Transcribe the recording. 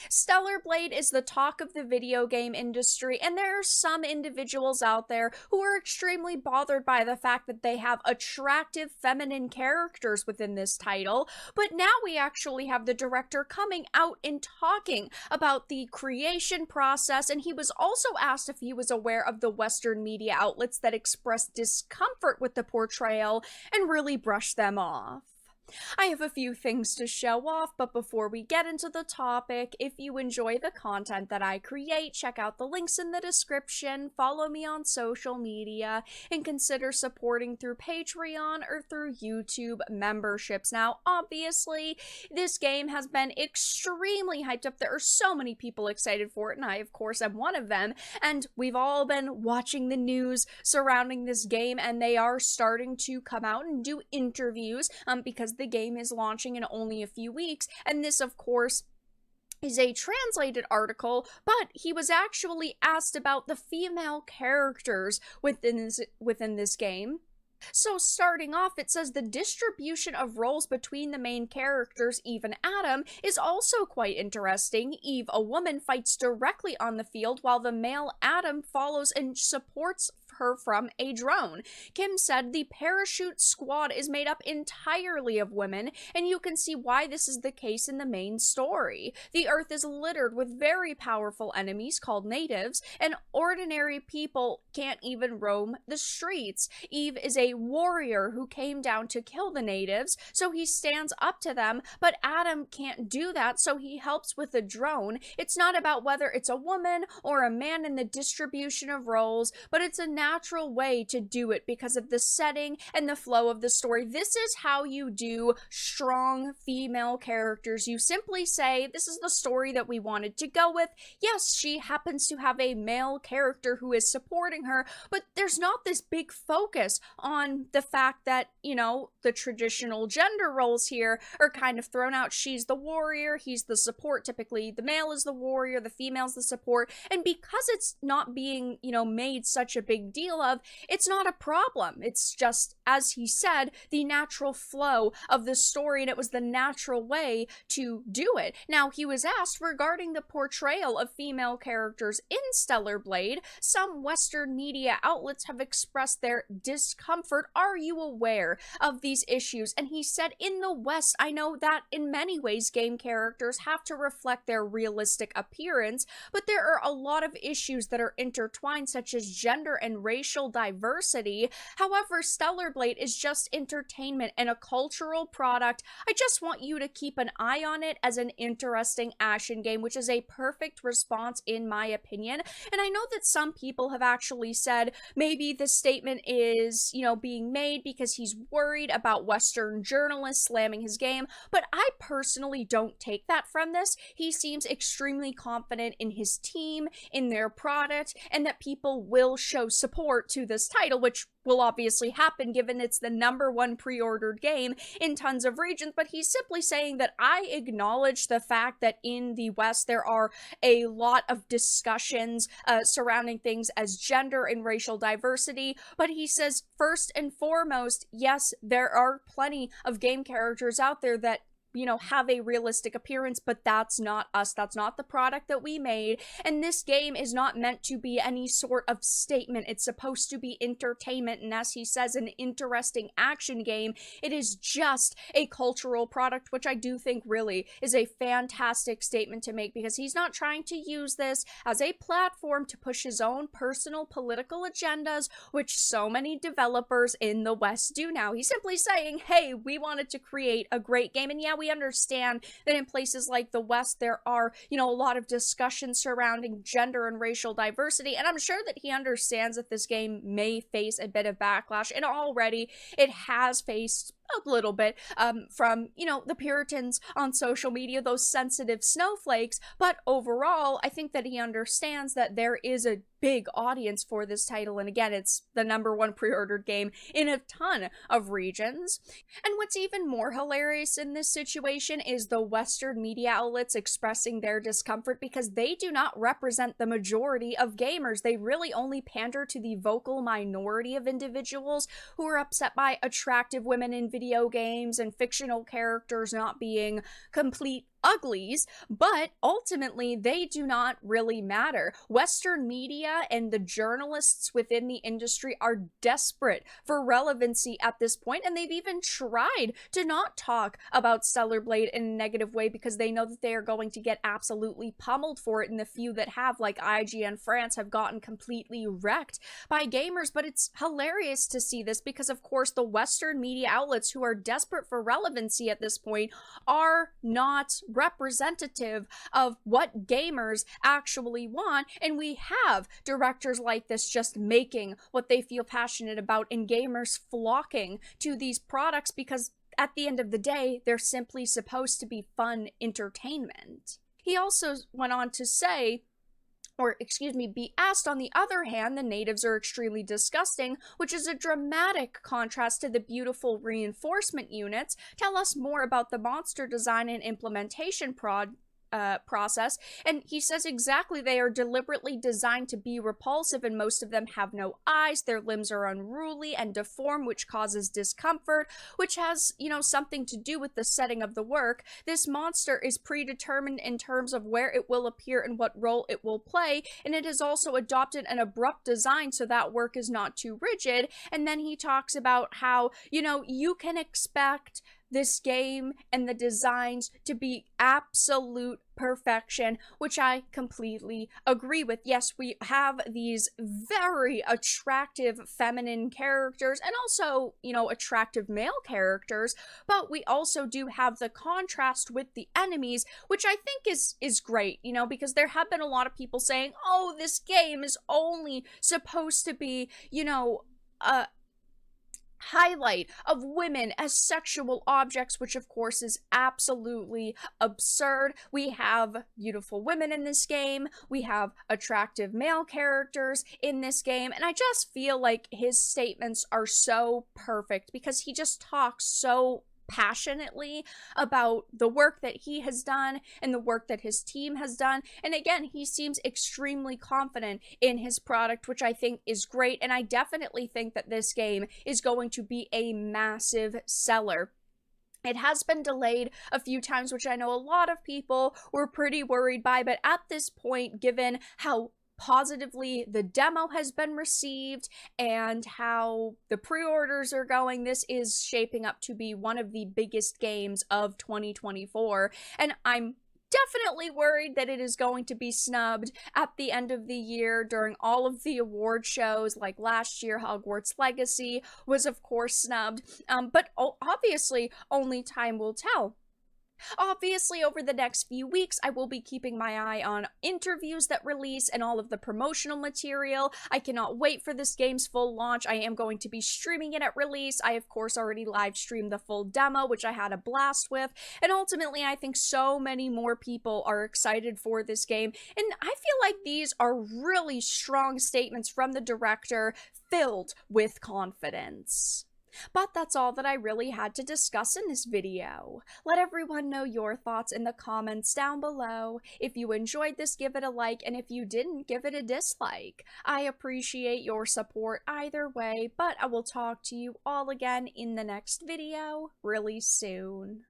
Stellar Blade is the talk of the video game industry, and there are some individuals out there who are extremely bothered by the fact that they have attractive feminine characters within this title. But now we actually have the director coming out and talking about the creation process, and he was also asked if he was aware of the Western media outlets that expressed discomfort with the portrayal and really brushed them off. I have a few things to show off, but before we get into the topic, if you enjoy the content that I create, check out the links in the description, follow me on social media, and consider supporting through Patreon or through YouTube memberships. Now, obviously, this game has been extremely hyped up. There are so many people excited for it, and I, of course, am one of them, and we've all been watching the news surrounding this game, and they are starting to come out and do interviews, because the game is launching in only a few weeks, and this, of course, is a translated article, but he was actually asked about the female characters within this game. So starting off, it says the distribution of roles between the main characters, Eve and Adam, is also quite interesting. Eve, a woman, fights directly on the field, while the male Adam follows and supports her from a drone. Kim said the parachute squad is made up entirely of women, and you can see why this is the case in the main story. The Earth is littered with very powerful enemies called natives, and ordinary people can't even roam the streets. Eve is a warrior who came down to kill the natives, so he stands up to them, but Adam can't do that, so he helps with a drone. It's not about whether it's a woman or a man in the distribution of roles, but it's a natural way to do it because of the setting and the flow of the story. This is how you do strong female characters. You simply say, this is the story that we wanted to go with. Yes, she happens to have a male character who is supporting her, but there's not this big focus on the fact that, you know, the traditional gender roles here are kind of thrown out. She's the warrior, he's the support. Typically, the male is the warrior, the female's the support. And because it's not being, you know, made such a big deal of, it's not a problem. It's just, as he said, the natural flow of the story, and it was the natural way to do it. Now, he was asked regarding the portrayal of female characters in Stellar Blade. Some Western media outlets have expressed their discomfort. Are you aware of these issues? And he said, in the West, I know that in many ways game characters have to reflect their realistic appearance, but there are a lot of issues that are intertwined, such as gender and racial diversity. However, Stellar Blade is just entertainment and a cultural product. I just want you to keep an eye on it as an interesting action game, which is a perfect response in my opinion. And I know that some people have actually said maybe this statement is, you know, being made because he's worried about Western journalists slamming his game, but I personally don't take that from this. He seems extremely confident in his team, in their product, and that people will show support to this title, which will obviously happen given it's the #1 pre-ordered game in tons of regions. But he's simply saying that I acknowledge the fact that in the West there are a lot of discussions surrounding things as gender and racial diversity, but he says first and foremost, yes, there are plenty of game characters out there that, you know, have a realistic appearance, but that's not us. That's not the product that we made. And this game is not meant to be any sort of statement. It's supposed to be entertainment. And as he says, an interesting action game. It is just a cultural product, which I do think really is a fantastic statement to make, because he's not trying to use this as a platform to push his own personal political agendas, which so many developers in the West do now. He's simply saying, hey, we wanted to create a great game. And yeah, we understand that in places like the West, there are, you know, a lot of discussions surrounding gender and racial diversity, and I'm sure that he understands that this game may face a bit of backlash, and already it has faced a little bit from, you know, the Puritans on social media, those sensitive snowflakes. But overall, I think that he understands that there is a big audience for this title, and again, it's the #1 pre-ordered game in a ton of regions. And what's even more hilarious in this situation is the Western media outlets expressing their discomfort, because they do not represent the majority of gamers. They really only pander to the vocal minority of individuals who are upset by attractive women in video games and fictional characters not being complete uglies, but ultimately they do not really matter. Western media and the journalists within the industry are desperate for relevancy at this point, and they've even tried to not talk about Stellar Blade in a negative way because they know that they are going to get absolutely pummeled for it, and the few that have, like IGN France, have gotten completely wrecked by gamers. But it's hilarious to see this because, of course, the Western media outlets who are desperate for relevancy at this point are not representative of what gamers actually want, and we have directors like this just making what they feel passionate about, and gamers flocking to these products because at the end of the day, they're simply supposed to be fun entertainment. He also went on to say, or excuse me, be asked, on the other hand, the natives are extremely disgusting, which is a dramatic contrast to the beautiful reinforcement units. Tell us more about the monster design and implementation process. And he says exactly, they are deliberately designed to be repulsive, and most of them have no eyes. Their limbs are unruly and deformed, which causes discomfort, which has, something to do with the setting of the work. This monster is predetermined in terms of where it will appear and what role it will play, and it has also adopted an abrupt design so that work is not too rigid. And then he talks about how, you can expect this game and the designs to be absolute perfection, which I completely agree with. Yes, we have these very attractive feminine characters and also, attractive male characters, but we also do have the contrast with the enemies, which I think is great, because there have been a lot of people saying, oh, this game is only supposed to be, a highlight of women as sexual objects, which of course is absolutely absurd. We have beautiful women in this game, we have attractive male characters in this game, and I just feel like his statements are so perfect because he just talks so passionately about the work that he has done and the work that his team has done. And again, he seems extremely confident in his product, which I think is great. And I definitely think that this game is going to be a massive seller. It has been delayed a few times, which I know a lot of people were pretty worried by, but at this point, given how positively the demo has been received and how the pre-orders are going, this is shaping up to be one of the biggest games of 2024, and I'm definitely worried that it is going to be snubbed at the end of the year during all of the award shows. Like last year, Hogwarts Legacy was of course snubbed, but obviously only time will tell. Obviously, over the next few weeks, I will be keeping my eye on interviews that release and all of the promotional material. I cannot wait for this game's full launch. I am going to be streaming it at release. I, of course, already live streamed the full demo, which I had a blast with. And ultimately, I think so many more people are excited for this game. And I feel like these are really strong statements from the director, filled with confidence. But that's all that I really had to discuss in this video. Let everyone know your thoughts in the comments down below. If you enjoyed this, give it a like, and if you didn't, give it a dislike. I appreciate your support either way, but I will talk to you all again in the next video really soon.